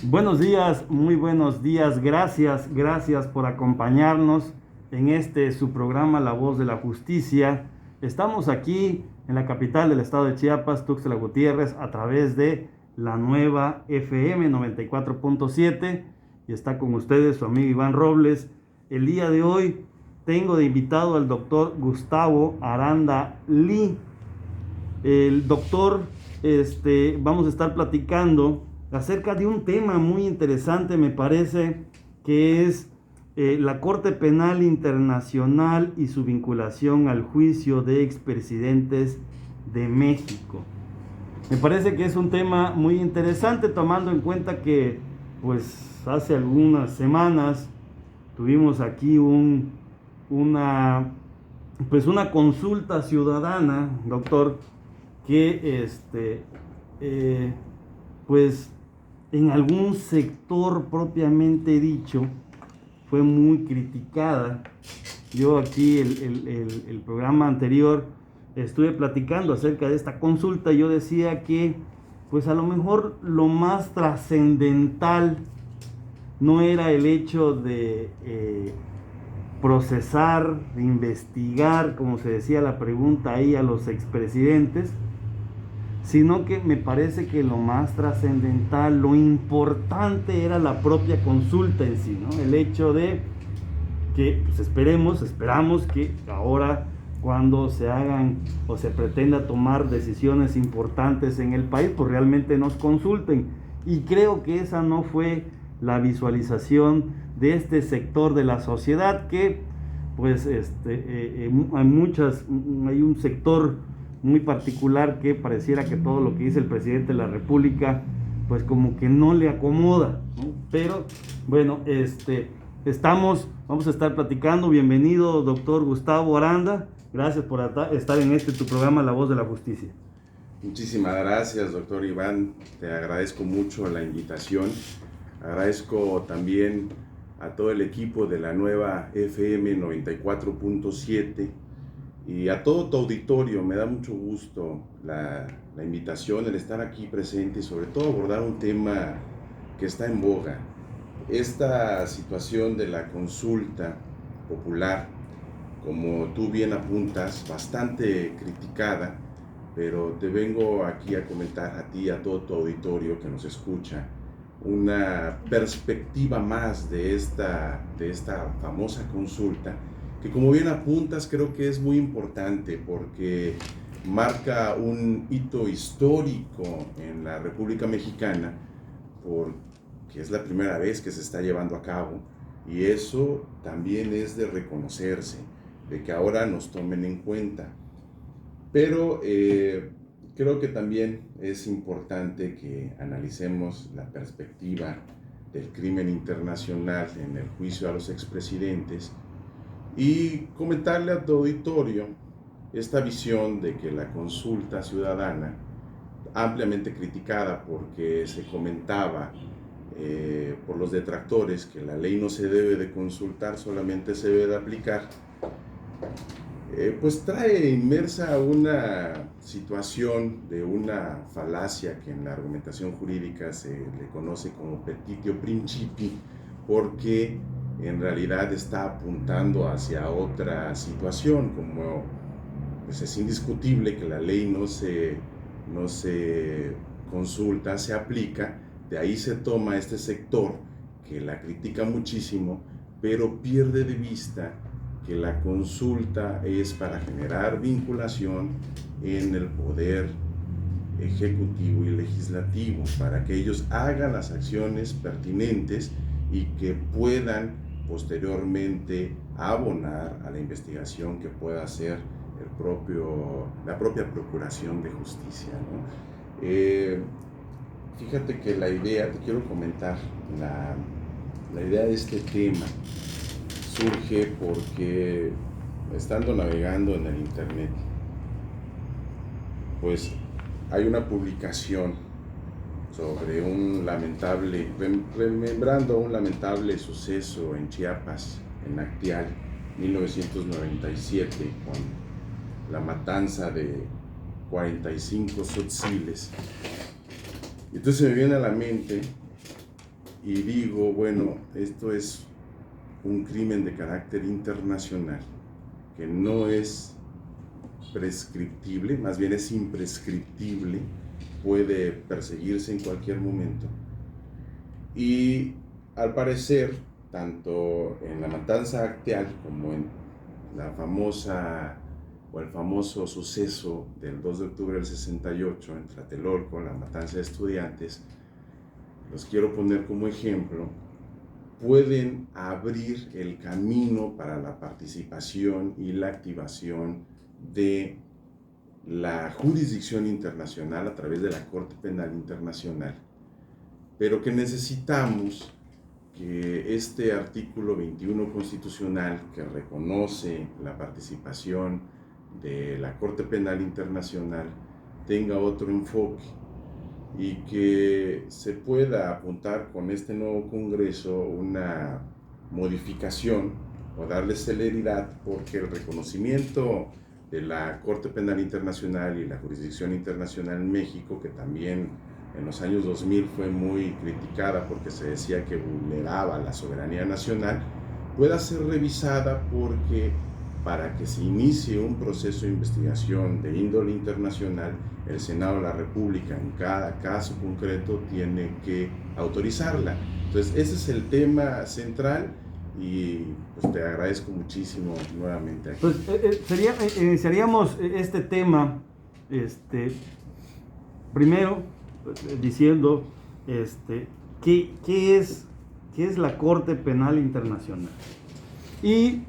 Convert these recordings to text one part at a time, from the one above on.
Buenos días, muy buenos días. Gracias por acompañarnos en su programa La Voz de la Justicia. Estamos aquí en la capital del estado de Chiapas, Tuxtla Gutiérrez, a través de la nueva FM 94.7 y está con ustedes su amigo Iván Robles. El día de hoy tengo de invitado al doctor Gustavo Aranda Lee. El doctor, vamos a estar platicando acerca de un tema muy interesante, me parece, que es la Corte Penal Internacional y su vinculación al juicio de expresidentes de México. Me parece que es un tema muy interesante, tomando en cuenta que, pues, hace algunas semanas tuvimos aquí una, una consulta ciudadana, doctor, que pues en algún sector propiamente dicho fue muy criticada. Yo aquí el programa anterior estuve platicando acerca de esta consulta y yo decía que pues a lo mejor lo más trascendental no era el hecho de procesar, de investigar, como se decía la pregunta ahí, a los expresidentes, sino que me parece que lo más trascendental, lo importante era la propia consulta en sí, ¿no? El hecho de que pues esperamos que ahora cuando se hagan o se pretenda tomar decisiones importantes en el país, pues realmente nos consulten. Y creo que esa no fue la visualización de este sector de la sociedad que pues hay un sector muy particular que pareciera que todo lo que dice el presidente de la República pues como que no le acomoda, ¿no? Pero bueno, vamos a estar platicando. Bienvenido, doctor Gustavo Aranda. Gracias por estar en tu programa La Voz de la Justicia. Muchísimas gracias, doctor Iván. Te agradezco mucho la invitación. Agradezco también a todo el equipo de la nueva FM 94.7 y a todo tu auditorio. Me da mucho gusto la invitación, el estar aquí presente y sobre todo abordar un tema que está en boga. Esta situación de la consulta popular, como tú bien apuntas, bastante criticada, pero te vengo aquí a comentar a ti y a todo tu auditorio que nos escucha una perspectiva más de esta famosa consulta, que como bien apuntas creo que es muy importante porque marca un hito histórico en la República Mexicana, porque es la primera vez que se está llevando a cabo y eso también es de reconocerse, de que ahora nos tomen en cuenta. Pero creo que también es importante que analicemos la perspectiva del crimen internacional en el juicio a los expresidentes y comentarle a tu auditorio esta visión de que la consulta ciudadana, ampliamente criticada porque se comentaba por los detractores que la ley no se debe de consultar, solamente se debe de aplicar, pues trae inmersa una situación de una falacia que en la argumentación jurídica se le conoce como petitio principii, porque en realidad está apuntando hacia otra situación, como pues es indiscutible que la ley no se consulta, se aplica. De ahí se toma este sector que la critica muchísimo, pero pierde de vista que la consulta es para generar vinculación en el poder ejecutivo y legislativo, para que ellos hagan las acciones pertinentes y que puedan posteriormente abonar a la investigación que pueda hacer la propia Procuración de Justicia, ¿no? Fíjate que te quiero comentar, la idea de este tema surge porque estando navegando en el internet, pues hay una publicación sobre remembrando un lamentable suceso en Chiapas, en Acteal, 1997, con la matanza de 45 tzotziles. Entonces me viene a la mente y digo, bueno, esto es un crimen de carácter internacional, que no es prescriptible, más bien es imprescriptible, puede perseguirse en cualquier momento. Y al parecer, tanto en la matanza Acteal como en la famosa o el famoso suceso del 2 de octubre del 68 en Tlatelolco, la matanza de estudiantes, los quiero poner como ejemplo, pueden abrir el camino para la participación y la activación de la jurisdicción internacional a través de la Corte Penal Internacional, pero que necesitamos que este artículo 21 constitucional que reconoce la participación de la Corte Penal Internacional tenga otro enfoque y que se pueda apuntar con este nuevo Congreso una modificación o darle celeridad, porque el reconocimiento de la Corte Penal Internacional y la jurisdicción internacional en México, que también en los años 2000 fue muy criticada porque se decía que vulneraba la soberanía nacional, pueda ser revisada, porque para que se inicie un proceso de investigación de índole internacional, el Senado de la República en cada caso concreto tiene que autorizarla. Entonces ese es el tema central y pues te agradezco muchísimo nuevamente aquí. Pues iniciaríamos este tema primero diciendo ¿qué es la Corte Penal Internacional? Y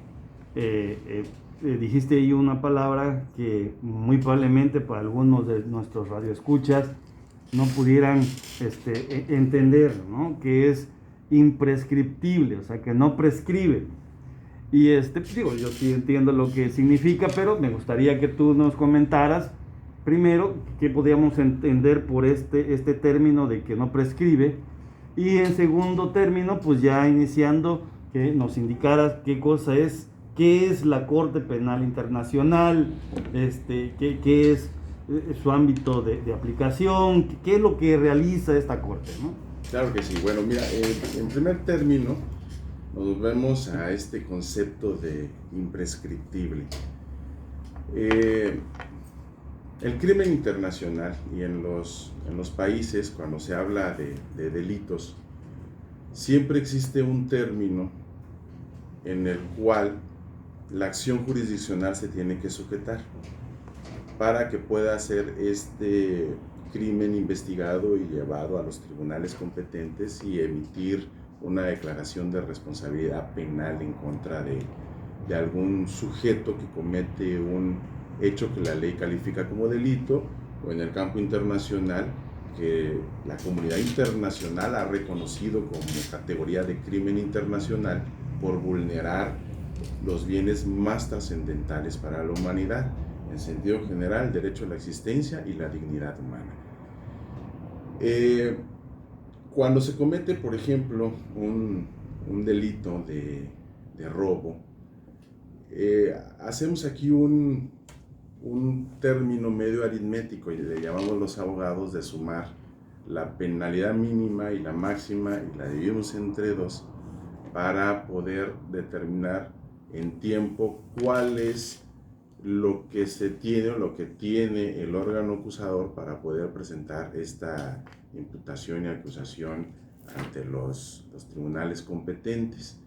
dijiste ahí una palabra que muy probablemente para algunos de nuestros radioescuchas no pudieran entender, ¿no? Que es imprescriptible, o sea, que no prescribe. Y digo, yo sí entiendo lo que significa, pero me gustaría que tú nos comentaras primero qué podríamos entender por este término de que no prescribe, y en segundo término, pues ya iniciando, que nos indicaras qué es la Corte Penal Internacional, qué es su ámbito de aplicación, qué es lo que realiza esta Corte, ¿no? Claro que sí. Bueno, mira, en primer término, nos vemos a este concepto de imprescriptible. El crimen internacional y en los países, cuando se habla de delitos, siempre existe un término en el cual la acción jurisdiccional se tiene que sujetar para que pueda ser este crimen investigado y llevado a los tribunales competentes y emitir una declaración de responsabilidad penal en contra de algún sujeto que comete un hecho que la ley califica como delito, o en el campo internacional que la comunidad internacional ha reconocido como categoría de crimen internacional por vulnerar los bienes más trascendentales para la humanidad, en sentido general, el derecho a la existencia y la dignidad humana. Cuando se comete, por ejemplo, un delito de robo, hacemos aquí un término medio aritmético y le llamamos los abogados de sumar la penalidad mínima y la máxima y la dividimos entre dos para poder determinar en tiempo cuál es lo que se tiene o lo que tiene el órgano acusador para poder presentar esta imputación y acusación ante los tribunales competentes.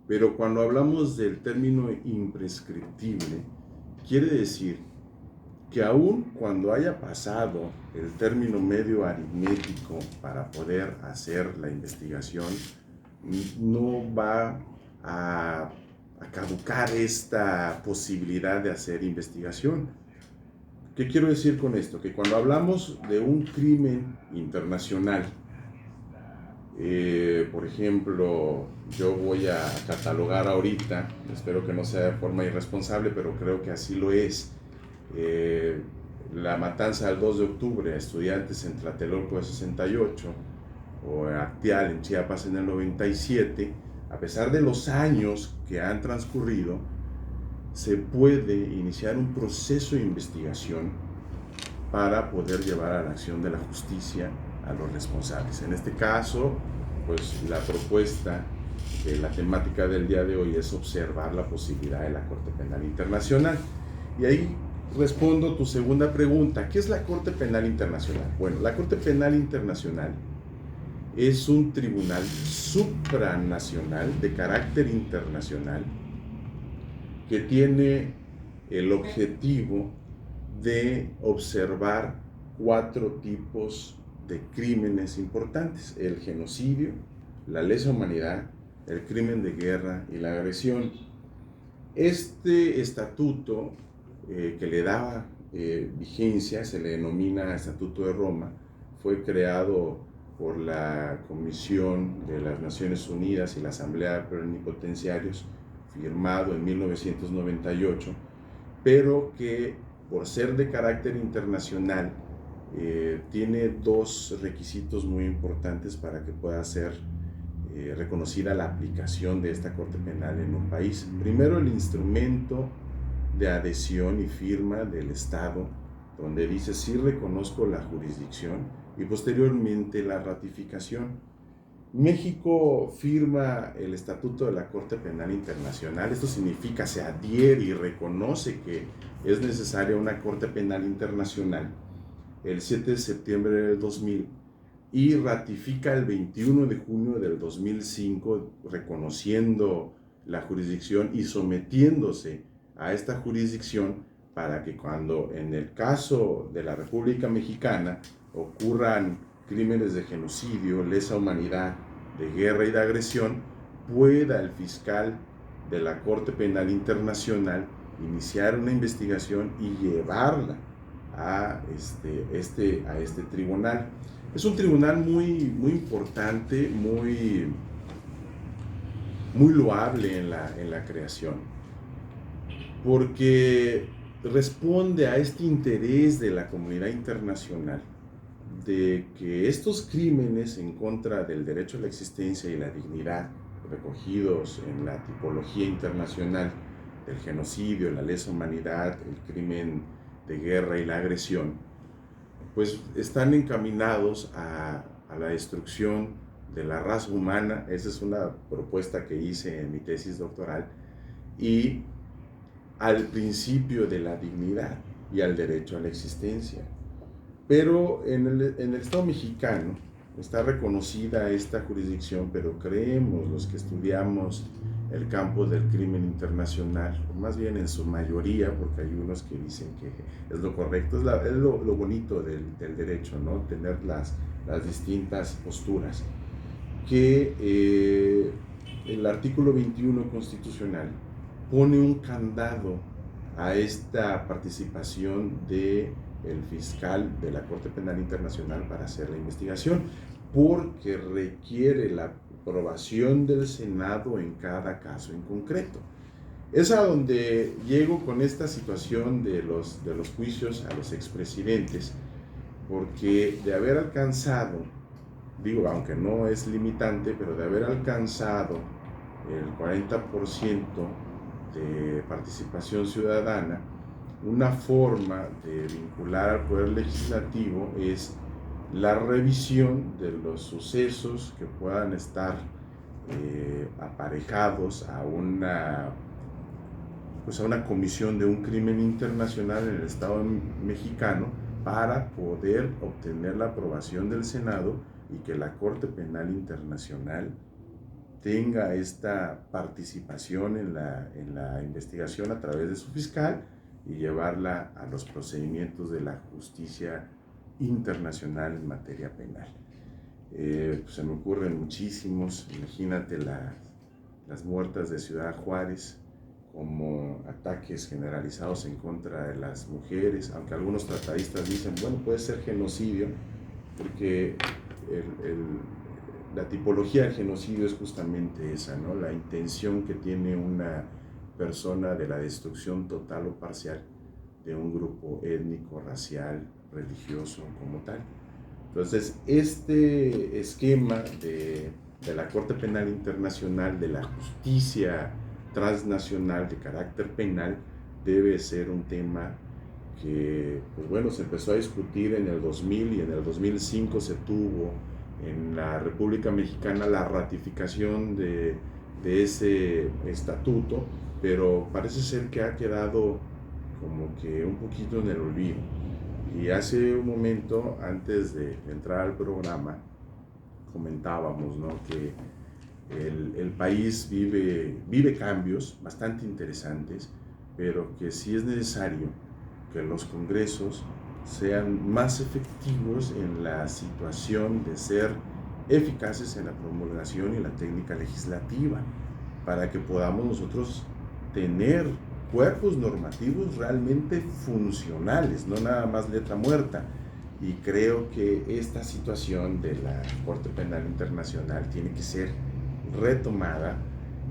Pero cuando hablamos del término imprescriptible, quiere decir que aun cuando haya pasado el término medio aritmético para poder hacer la investigación, no va a caducar esta posibilidad de hacer investigación. ¿Qué quiero decir con esto? Que cuando hablamos de un crimen internacional, por ejemplo, yo voy a catalogar ahorita, espero que no sea de forma irresponsable, pero creo que así lo es, la matanza del 2 de octubre a estudiantes en Tlatelolco de 68 o Acteal en Chiapas en el 97, a pesar de los años que han transcurrido, se puede iniciar un proceso de investigación para poder llevar a la acción de la justicia a los responsables. En este caso, pues la propuesta de la temática del día de hoy es observar la posibilidad de la Corte Penal Internacional. Y ahí respondo tu segunda pregunta. ¿Qué es la Corte Penal Internacional? Bueno, la Corte Penal Internacional es un tribunal supranacional de carácter internacional que tiene el objetivo de observar 4 tipos de crímenes importantes: el genocidio, la lesa humanidad, el crimen de guerra y la agresión. Este estatuto que le daba vigencia se le denomina Estatuto de Roma. Fue creado por la Comisión de las Naciones Unidas y la Asamblea de Plenipotenciarios, firmado en 1998, pero que por ser de carácter internacional tiene 2 requisitos muy importantes para que pueda ser reconocida la aplicación de esta Corte Penal en un país. Primero, el instrumento de adhesión y firma del Estado, donde dice sí reconozco la jurisdicción, y posteriormente la ratificación. México firma el Estatuto de la Corte Penal Internacional. Esto significa se adhiere y reconoce que es necesaria una Corte Penal Internacional el 7 de septiembre del 2000 y ratifica el 21 de junio del 2005, reconociendo la jurisdicción y sometiéndose a esta jurisdicción para que cuando en el caso de la República Mexicana ocurran crímenes de genocidio, lesa humanidad, de guerra y de agresión, pueda el fiscal de la Corte Penal Internacional iniciar una investigación y llevarla a este tribunal. Es un tribunal muy importante, muy loable en la creación, porque responde a este interés de la comunidad internacional de que estos crímenes en contra del derecho a la existencia y la dignidad recogidos en la tipología internacional del genocidio, la lesa humanidad, el crimen de guerra y la agresión, pues están encaminados a la destrucción de la raza humana. Esa es una propuesta que hice en mi tesis doctoral, y al principio de la dignidad y al derecho a la existencia. Pero en el Estado mexicano está reconocida esta jurisdicción, pero creemos los que estudiamos el campo del crimen internacional, o más bien en su mayoría, porque hay unos que dicen que es lo correcto, es lo bonito del derecho, ¿no? Tener las distintas posturas, que el artículo 21 constitucional pone un candado a esta participación del fiscal de la Corte Penal Internacional para hacer la investigación, porque requiere la aprobación del Senado en cada caso en concreto. Es a donde llego con esta situación de los juicios a los expresidentes, porque de haber alcanzado, digo, aunque no es limitante, pero de haber alcanzado el 40% de participación ciudadana, una forma de vincular al Poder Legislativo es la revisión de los sucesos que puedan estar aparejados a una comisión de un crimen internacional en el Estado mexicano, para poder obtener la aprobación del Senado y que la Corte Penal Internacional tenga esta participación en la investigación a través de su fiscal y llevarla a los procedimientos de la justicia internacional en materia penal. Pues se me ocurren muchísimos. Imagínate las muertas de Ciudad Juárez, como ataques generalizados en contra de las mujeres, aunque algunos tratadistas dicen, bueno, puede ser genocidio, porque la tipología del genocidio es justamente esa, ¿no? La intención que tiene una persona de la destrucción total o parcial de un grupo étnico, racial, religioso como tal. Entonces, este esquema de la Corte Penal Internacional, de la justicia transnacional de carácter penal, debe ser un tema que, pues bueno, se empezó a discutir en el 2000 y en el 2005 se tuvo en la República Mexicana la ratificación de ese estatuto, pero parece ser que ha quedado como que un poquito en el olvido. Y hace un momento, antes de entrar al programa, comentábamos, ¿no?, que el país vive cambios bastante interesantes, pero que sí es necesario que los congresos sean más efectivos en la situación de ser eficaces en la promulgación y la técnica legislativa, para que podamos nosotros tener cuerpos normativos realmente funcionales, no nada más letra muerta. Y creo que esta situación de la Corte Penal Internacional tiene que ser retomada,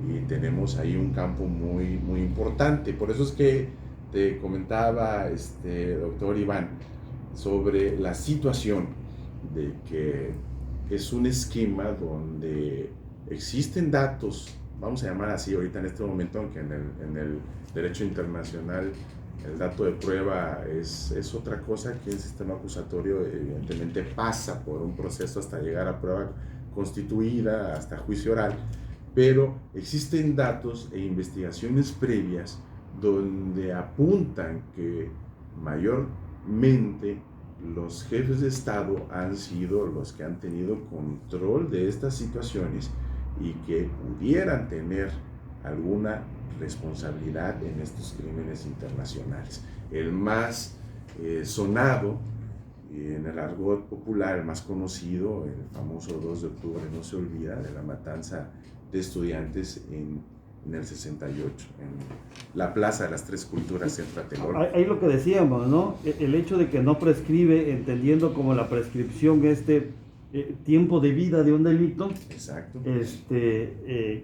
y tenemos ahí un campo muy, muy importante. Por eso es que te comentaba, doctor Iván, sobre la situación de que es un esquema donde existen datos, vamos a llamar así ahorita en este momento, aunque en el derecho internacional el dato de prueba es otra cosa, que el sistema acusatorio evidentemente pasa por un proceso hasta llegar a prueba constituida, hasta juicio oral, pero existen datos e investigaciones previas donde apuntan que mayormente los jefes de Estado han sido los que han tenido control de estas situaciones y que pudieran tener alguna responsabilidad en estos crímenes internacionales. El más sonado, en el argot popular, el más conocido, el famoso 2 de octubre no se olvida, de la matanza de estudiantes en el 68, en la Plaza de las Tres Culturas en Tlatelolco. Ahí lo que decíamos, ¿no? El hecho de que no prescribe, entendiendo como la prescripción tiempo de vida de un delito. Exacto.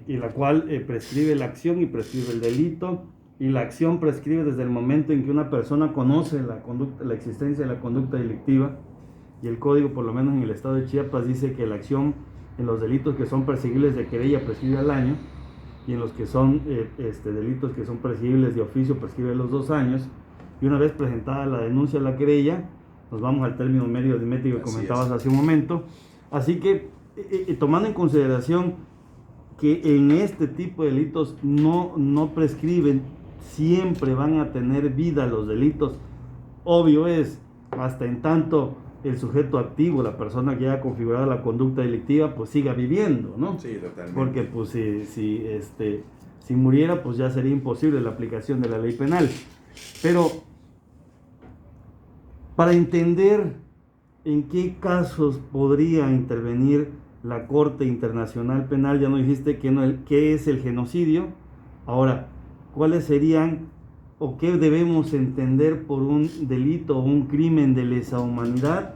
Y la cual prescribe la acción y prescribe el delito, y la acción prescribe desde el momento en que una persona conoce la existencia de la conducta delictiva, y el código, por lo menos en el estado de Chiapas, dice que la acción en los delitos que son prescribibles de querella prescribe al año, y en los que son delitos que son prescribibles de oficio prescribe a los 2 años, y una vez presentada la denuncia de la querella, nos vamos al término medio aritmético que comentabas hace un momento. Así que, tomando en consideración que en este tipo de delitos no prescriben, siempre van a tener vida los delitos. Obvio es, hasta en tanto el sujeto activo, la persona que haya configurado la conducta delictiva, pues siga viviendo, ¿no? Sí, totalmente. Porque pues si muriera, pues ya sería imposible la aplicación de la ley penal. Pero para entender en qué casos podría intervenir la Corte Internacional Penal, ya nos dijiste qué es el genocidio. Ahora, ¿cuáles serían o qué debemos entender por un delito o un crimen de lesa humanidad?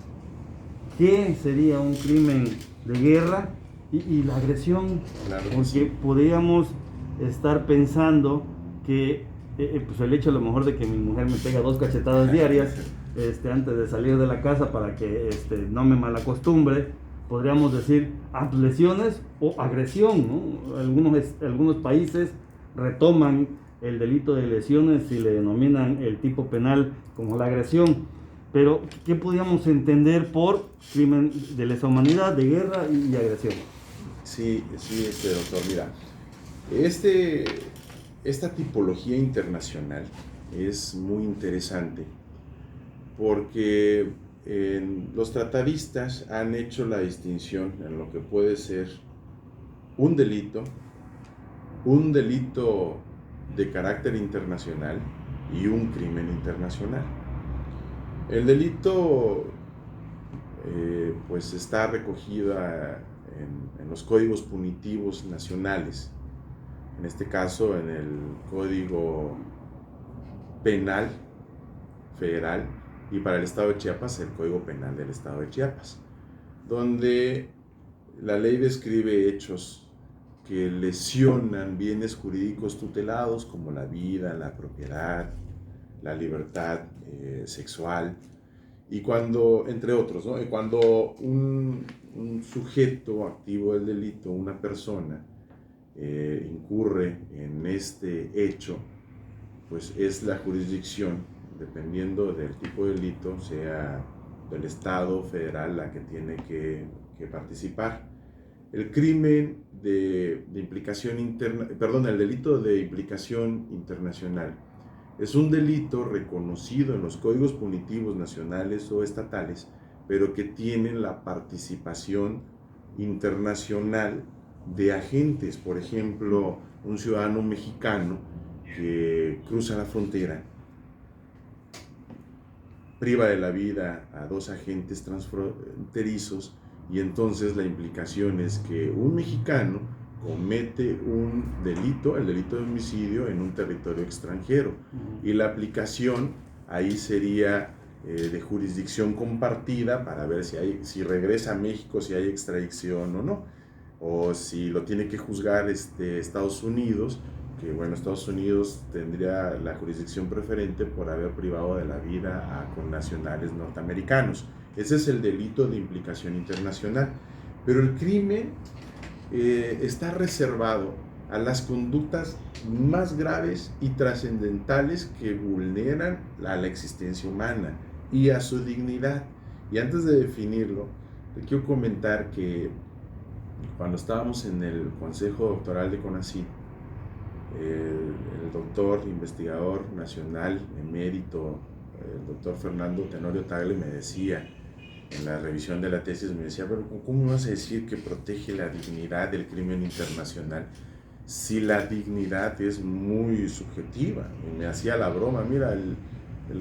¿Qué sería un crimen de guerra? Y la agresión, claro, porque sí, podríamos estar pensando que pues el hecho a lo mejor de que mi mujer me pega 2 cachetadas diarias antes de salir de la casa para que no me malacostumbre, podríamos decir lesiones o agresión, ¿no? Algunos países retoman el delito de lesiones y le denominan el tipo penal como la agresión. Pero, ¿qué podríamos entender por crimen de lesa humanidad, de guerra y agresión? Sí, doctor, mira, esta tipología internacional es muy interesante porque los tratadistas han hecho la distinción en lo que puede ser un delito de carácter internacional y un crimen internacional. El delito pues está recogido en los códigos punitivos nacionales, en este caso en el Código Penal Federal, y para el Estado de Chiapas el Código Penal del Estado de Chiapas, donde la ley describe hechos que lesionan bienes jurídicos tutelados como la vida, la propiedad, la libertad sexual, y cuando, entre otros, ¿no? Y cuando un sujeto activo del delito, una persona, incurre en este hecho, pues es la jurisdicción, dependiendo del tipo de delito, sea del Estado federal la que tiene que participar. El crimen de implicación interna, perdón, el delito de implicación internacional es un delito reconocido en los códigos punitivos nacionales o estatales, pero que tienen la participación internacional de agentes. Por ejemplo, un ciudadano mexicano que cruza la frontera, priva de la vida a 2 agentes transfronterizos, y entonces la implicación es que un mexicano comete un delito, el delito de homicidio, en un territorio extranjero. Y la aplicación ahí sería de jurisdicción compartida para ver si regresa a México, si hay extradición o no, o si lo tiene que juzgar Estados Unidos, que bueno, Estados Unidos tendría la jurisdicción preferente por haber privado de la vida a connacionales norteamericanos. Ese es el delito de implicación internacional. Pero el crimen está reservado a las conductas más graves y trascendentales que vulneran a la existencia humana y a su dignidad. Y antes de definirlo, te quiero comentar que cuando estábamos en el Consejo Doctoral de CONACYT, el doctor investigador nacional emérito, el doctor Fernando Tenorio Tagle, me decía, en la revisión de la tesis, me decía, pero ¿cómo vas a decir que protege la dignidad del crimen internacional si la dignidad es muy subjetiva? Y me hacía la broma, mira, el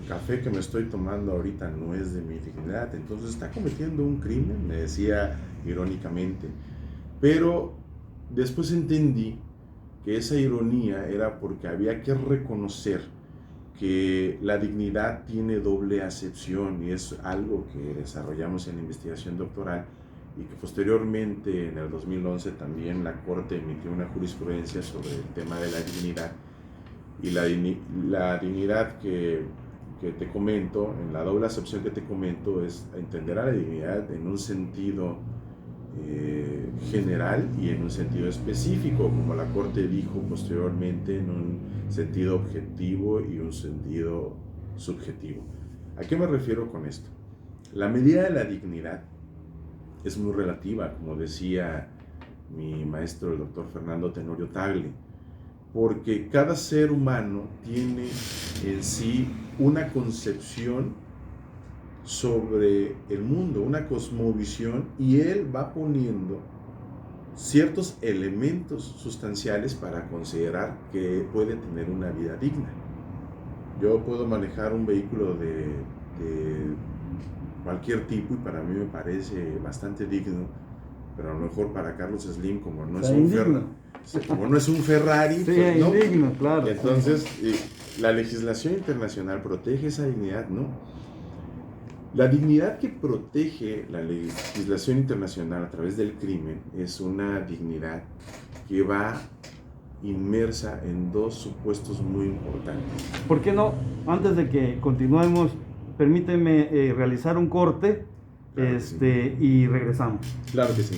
café que me estoy tomando ahorita no es de mi dignidad, entonces está cometiendo un crimen, me decía irónicamente. Pero después entendí que esa ironía era porque había que reconocer que la dignidad tiene doble acepción, y es algo que desarrollamos en la investigación doctoral, y que posteriormente en el 2011 también la Corte emitió una jurisprudencia sobre el tema de la dignidad. Y la dignidad que te comento, en la doble acepción que te comento, es entender a la dignidad en un sentido general y en un sentido específico, como la Corte dijo posteriormente, en un sentido objetivo y un sentido subjetivo. ¿A qué me refiero con esto? La medida de la dignidad es muy relativa, como decía mi maestro, el doctor Fernando Tenorio Tagle, porque cada ser humano tiene en sí una concepción sobre el mundo, una cosmovisión, y él va poniendo ciertos elementos sustanciales para considerar que puede tener una vida digna. Yo puedo manejar un vehículo de cualquier tipo y para mí me parece bastante digno, pero a lo mejor para Carlos Slim, como no es un Ferrari, sí, pues, no. indigno, claro. Entonces, la legislación internacional protege esa dignidad, ¿no? La dignidad que protege la legislación internacional a través del crimen es una dignidad que va inmersa en 2 supuestos muy importantes. ¿Por qué no? Antes de que continuemos, permíteme realizar un corte, Claro que sí. y regresamos. Claro que sí.